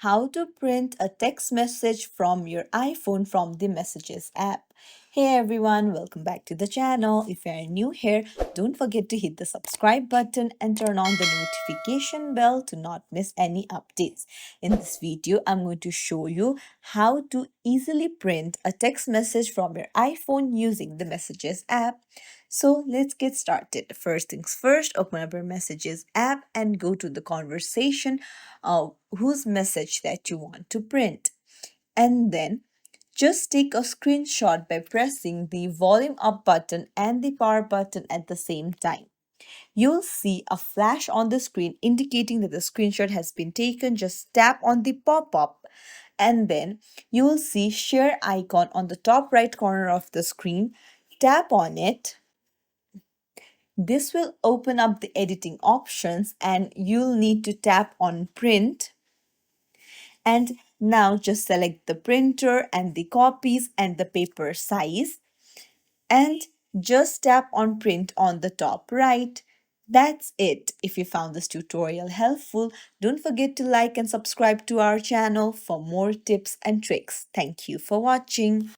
how to print a text message from your iPhone from the Messages app. Hey everyone, welcome back to the channel. If you are new here, don't forget to hit the subscribe button and turn on the notification bell to not miss any updates. In this video, I'm going to show you how to easily print a text message from your iPhone using the Messages app. So let's get started. First things first, open up your Messages app and go to the conversation whose message that you want to print. And then just take a screenshot by pressing the volume up button and the power button at the same time. You'll see a flash on the screen indicating that the screenshot has been taken. Just tap on the pop-up and then you will see share icon on the top right corner of the screen. Tap on it. This will open up the editing options and you'll need to tap on print. And now just select the printer and the copies and the paper size and just tap on print on the top right. That's it. If you found this tutorial helpful, don't forget to like and subscribe to our channel for more tips and tricks. Thank you for watching.